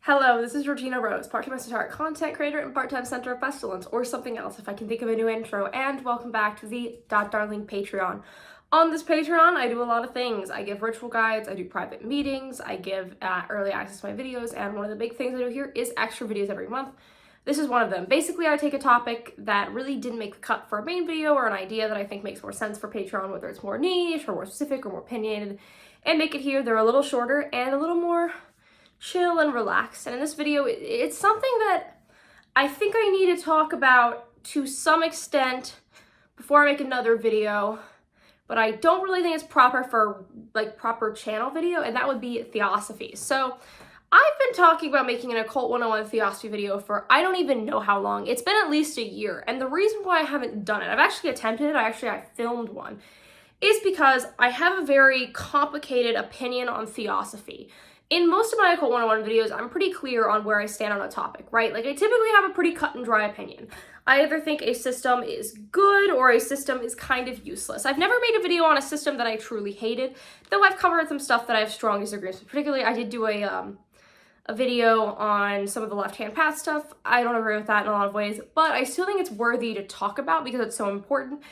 Hello, this is Regina Rose, part-time esoteric content creator and part-time center of pestilence, or something else if I can think of a new intro, and welcome back to the Darling Patreon. On this Patreon, I do a lot of things. I give ritual guides, I do private meetings, I give early access to my videos, and one of the big things I do here is extra videos every month. This is one of them. Basically, I take a topic that really didn't make the cut for a main video or an idea that I think makes more sense for Patreon, whether it's more niche or more specific or more opinionated, and make it here. They're a little shorter and a little more chill and relaxed. And in this video, it's something that I think I need to talk about to some extent before I make another video, but I don't really think it's proper for proper channel video, and that would be Theosophy. So I've been talking about making an Occult 101 Theosophy video for I don't even know how long. It's been at least a year, and the reason why I haven't done it, I've actually attempted it, I filmed one, is because I have a very complicated opinion on Theosophy. In most of my Occult 101 videos, I'm pretty clear on where I stand on a topic, right? Like, I typically have a pretty cut and dry opinion. I either think a system is good or a system is kind of useless. I've never made a video on a system that I truly hated, though I've covered some stuff that I have strong disagreements with. Particularly, I did do a video on some of the left-hand path stuff. I don't agree with that in a lot of ways, but I still think it's worthy to talk about because it's so important.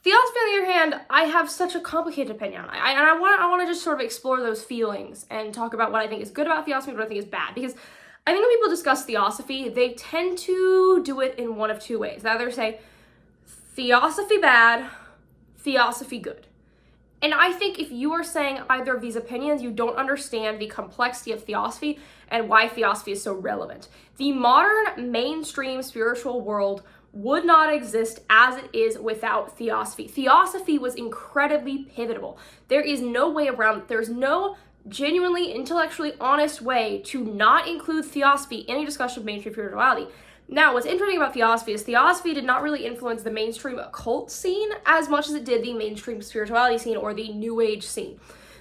Theosophy, on the other hand, I have such a complicated opinion on. I want to just sort of explore those feelings and talk about what I think is good about Theosophy and what I think is bad. Because I think when people discuss Theosophy, they tend to do it in one of two ways. They either say, Theosophy bad, Theosophy good. And I think if you are saying either of these opinions, you don't understand the complexity of Theosophy and why Theosophy is so relevant. The modern mainstream spiritual world would not exist as it is without Theosophy. Theosophy was incredibly pivotal. There is no way around it. There's no genuinely intellectually honest way to not include Theosophy in a discussion of mainstream spirituality. Now, what's interesting about Theosophy is Theosophy did not really influence the mainstream occult scene as much as it did the mainstream spirituality scene or the New Age scene.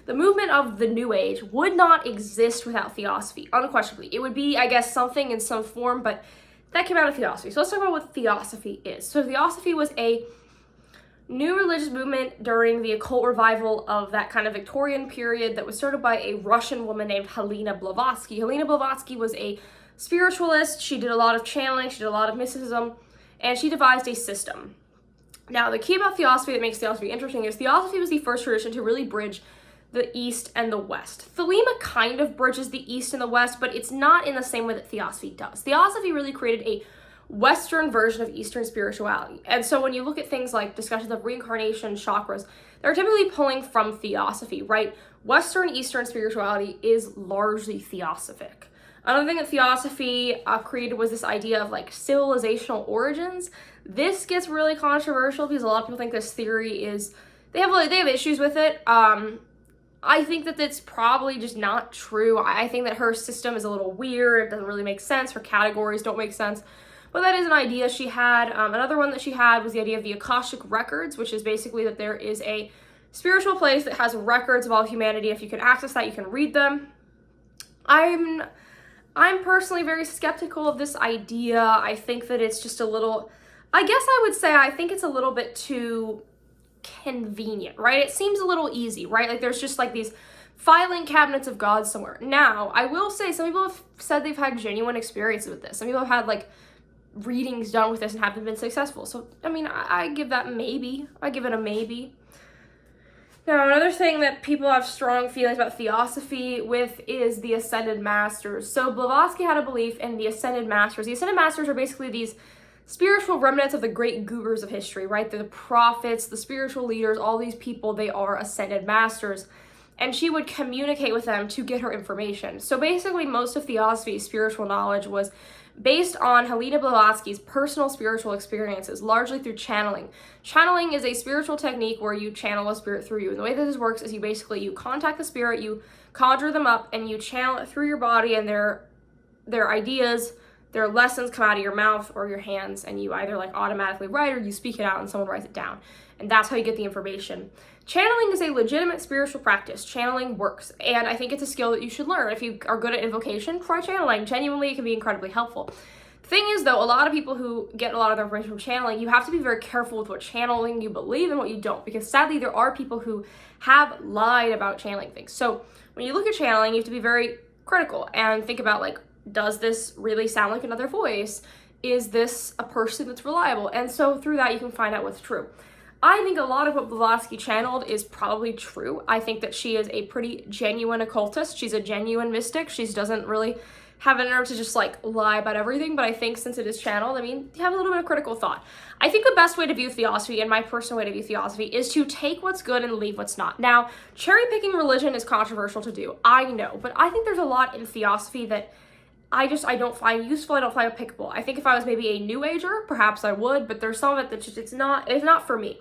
The movement of the New Age would not exist without Theosophy, unquestionably. It would be, I guess, something in some form, but that came out of Theosophy. So let's talk about what Theosophy is. So Theosophy was a new religious movement during the occult revival of that kind of Victorian period that was started by a Russian woman named Helena Blavatsky. Helena Blavatsky was a spiritualist. She did a lot of channeling, she did a lot of mysticism, and she devised a system. Now, the key about Theosophy that makes Theosophy interesting is Theosophy was the first tradition to really bridge the East and the West. Thelema kind of bridges the East and the West, but it's not in the same way that Theosophy does. Theosophy really created a Western version of Eastern spirituality. And so when you look at things like discussions of reincarnation, chakras, they're typically pulling from Theosophy, right? Western Eastern spirituality is largely Theosophic. Another thing that Theosophy created was this idea of civilizational origins. This gets really controversial because a lot of people think this theory is, they have issues with it. I think that that's probably just not true. I think that her system is a little weird. It doesn't really make sense. Her categories don't make sense. But that is an idea she had. Another one that she had was the idea of the Akashic records, which is basically that there is a spiritual place that has records of all humanity. If you can access that, you can read them. I'm personally very skeptical of this idea. I think that it's just a little, I guess I would say I think it's a little bit too convenient, right? It seems a little easy, right? There's just these filing cabinets of God somewhere. Now, I will say some people have said they've had genuine experiences with this. Some people have had readings done with this and haven't been successful. So, I mean, I give that maybe. I give it a maybe. Now, another thing that people have strong feelings about Theosophy with is the Ascended Masters. So Blavatsky had a belief in the Ascended Masters. The Ascended Masters are basically these spiritual remnants of the great gurus of history, right? They're the prophets, the spiritual leaders, all these people, they are Ascended Masters. And she would communicate with them to get her information. So basically, most of Theosophy's spiritual knowledge was based on Helena Blavatsky's personal spiritual experiences, largely through channeling. Channeling is a spiritual technique where you channel a spirit through you. And the way that this works is you contact the spirit, you conjure them up, and you channel it through your body, and their ideas, their lessons come out of your mouth or your hands, and you either automatically write or you speak it out and someone writes it down. And that's how you get the information. Channeling is a legitimate spiritual practice. Channeling works, and I think it's a skill that you should learn. If you are good at invocation, try channeling. Genuinely, it can be incredibly helpful. The thing is, though, a lot of people who get a lot of their information from channeling, you have to be very careful with what channeling you believe and what you don't, because sadly, there are people who have lied about channeling things. So when you look at channeling, you have to be very critical and think about, like, does this really sound like another voice? Is this a person that's reliable? And so through that, you can find out what's true. I think a lot of what Blavatsky channeled is probably true. I think that she is a pretty genuine occultist. She's a genuine mystic. She doesn't really have a nerve to just, like, lie about everything, but I think since it is channeled, I mean, you have a little bit of critical thought. I think the best way to view Theosophy, and my personal way to view Theosophy, is to take what's good and leave what's not. Now, cherry-picking religion is controversial to do, I know, but I think there's a lot in Theosophy that I don't find useful, I don't find applicable. I think if I was maybe a New Ager, perhaps I would, but there's some of it that just, it's not for me.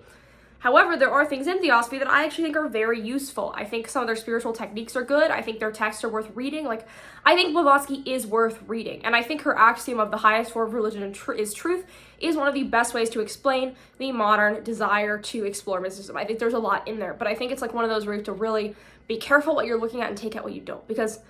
However, there are things in Theosophy that I actually think are very useful. I think some of their spiritual techniques are good. I think their texts are worth reading. Like, I think Blavatsky is worth reading. And I think her axiom of the highest form of religion is truth is one of the best ways to explain the modern desire to explore mysticism. I think there's a lot in there, but I think it's like one of those where you have to really be careful what you're looking at and take out what you don't. Because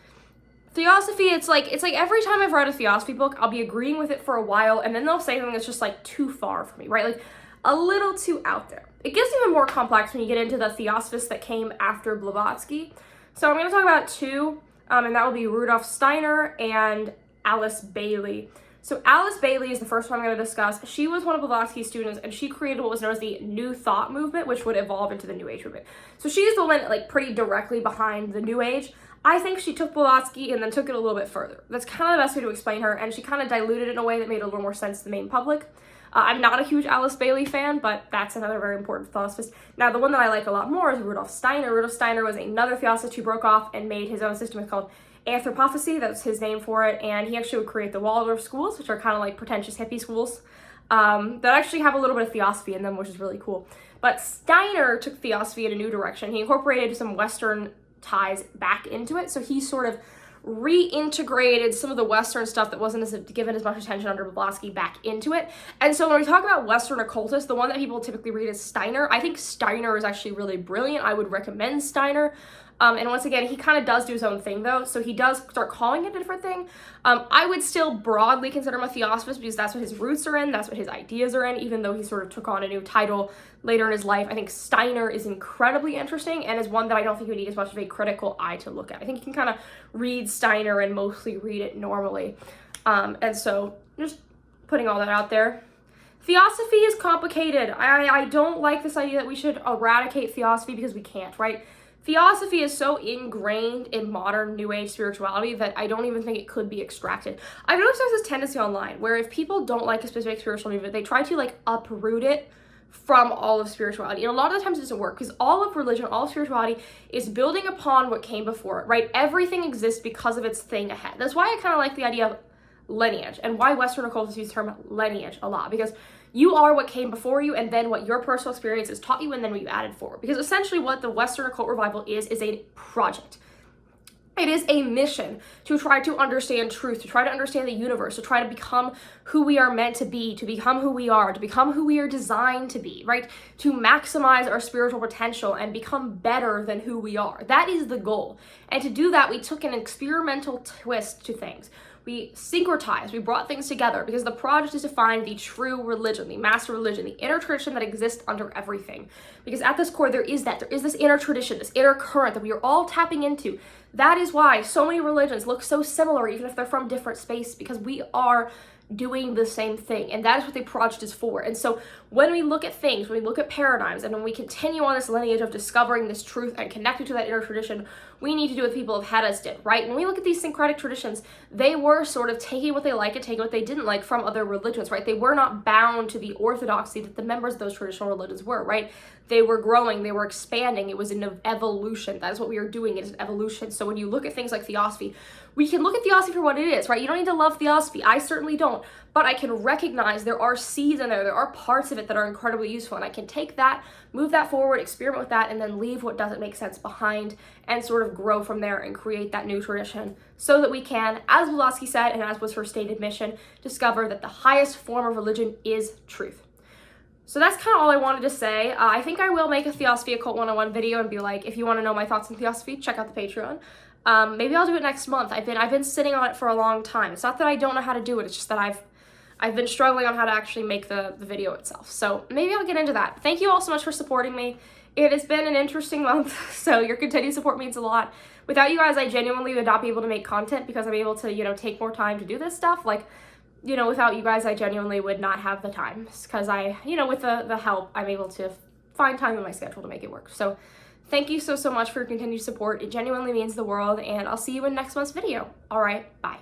Theosophy, it's like every time I've read a Theosophy book, I'll be agreeing with it for a while, and then they'll say something that's just, like, too far for me, right? Like, a little too out there. It gets even more complex when you get into the Theosophists that came after Blavatsky. So I'm going to talk about two, and that will be Rudolf Steiner and Alice Bailey. So Alice Bailey is the first one I'm going to discuss. She was one of Blavatsky's students, and she created what was known as the New Thought movement, which would evolve into the New Age movement. So she's the one, like, pretty directly behind the New Age. I think she took Blavatsky and then took it a little bit further. That's kind of the best way to explain her, and she kind of diluted it in a way that made a little more sense to the main public. I'm not a huge Alice Bailey fan, but that's another very important theosophist. Now, the one that I like a lot more is Rudolf Steiner. Rudolf Steiner was another theosophist who broke off and made his own system. It's called Anthroposophy. That's his name for it. And he actually would create the Waldorf schools, which are kind of like pretentious hippie schools that actually have a little bit of theosophy in them, which is really cool. But Steiner took theosophy in a new direction. He incorporated some Western ties back into it. So he sort of reintegrated some of the Western stuff that wasn't given as much attention under Blavatsky back into it. And so when we talk about Western occultists, the one that people typically read is Steiner. I think Steiner is actually really brilliant. I would recommend Steiner. And once again, he kind of does do his own thing, though, so he does start calling it a different thing. I would still broadly consider him a theosophist because that's what his roots are in, that's what his ideas are in, even though he sort of took on a new title later in his life. I think Steiner is incredibly interesting and is one that I don't think you need as much of a critical eye to look at. I think you can kind of read Steiner and mostly read it normally. And so just putting all that out there. Theosophy is complicated. I don't like this idea that we should eradicate theosophy because we can't, right? Theosophy is so ingrained in modern New Age spirituality that I don't even think it could be extracted. I've noticed there's this tendency online where if people don't like a specific spiritual movement, they try to, like, uproot it from all of spirituality. And a lot of the times it doesn't work because all of religion, all of spirituality is building upon what came before it, right? Everything exists because of its thing ahead. That's why I kind of like the idea of lineage and why Western occultists use the term lineage a lot, because you are what came before you and then what your personal experience has taught you and then what you added forward. Because essentially what the Western occult revival is a project. It is a mission to try to understand truth, to try to understand the universe, to try to become who we are meant to be, to become who we are, to become who we are designed to be, right? To maximize our spiritual potential and become better than who we are. That is the goal. And to do that, we took an experimental twist to things. We syncretized, we brought things together because the project is to find the true religion, the master religion, the inner tradition that exists under everything. Because at this core, there is this inner tradition, this inner current that we are all tapping into. That is why so many religions look so similar, even if they're from different space, because we are doing the same thing, and that is what the project is for. And so when we look at things, when we look at paradigms, and when we continue on this lineage of discovering this truth and connecting to that inner tradition, we need to do what people have had us did, right? When we look at these syncretic traditions, they were sort of taking what they liked and taking what they didn't like from other religions, right? They were not bound to the orthodoxy that the members of those traditional religions were, right? They were growing, they were expanding, it was an evolution. That is what we are doing, it is an evolution. So when you look at things like Theosophy, we can look at Theosophy for what it is, right? You don't need to love Theosophy, I certainly don't, but I can recognize there are seeds in there are parts of it that are incredibly useful, and I can take that, move that forward, experiment with that, and then leave what doesn't make sense behind, and sort of grow from there and create that new tradition so that we can, as Blavatsky said, and as was her stated mission, discover that the highest form of religion is truth. So that's kind of all I wanted to say. I think I will make a Theosophy Occult 101 video and be like, if you want to know my thoughts on Theosophy, check out the Patreon. Maybe I'll do it next month. I've been sitting on it for a long time. It's not that I don't know how to do it, it's just that I've been struggling on how to actually make the video itself. So maybe I'll get into that. Thank you all so much for supporting me. It has been an interesting month, so your continued support means a lot. Without you guys, I genuinely would not be able to make content because I'm able to, you know, take more time to do this stuff. Like, you know, without you guys, I genuinely would not have the time because I, you know, with the help, I'm able to find time in my schedule to make it work. So thank you so much for your continued support. It genuinely means the world, and I'll see you in next month's video. All right, bye.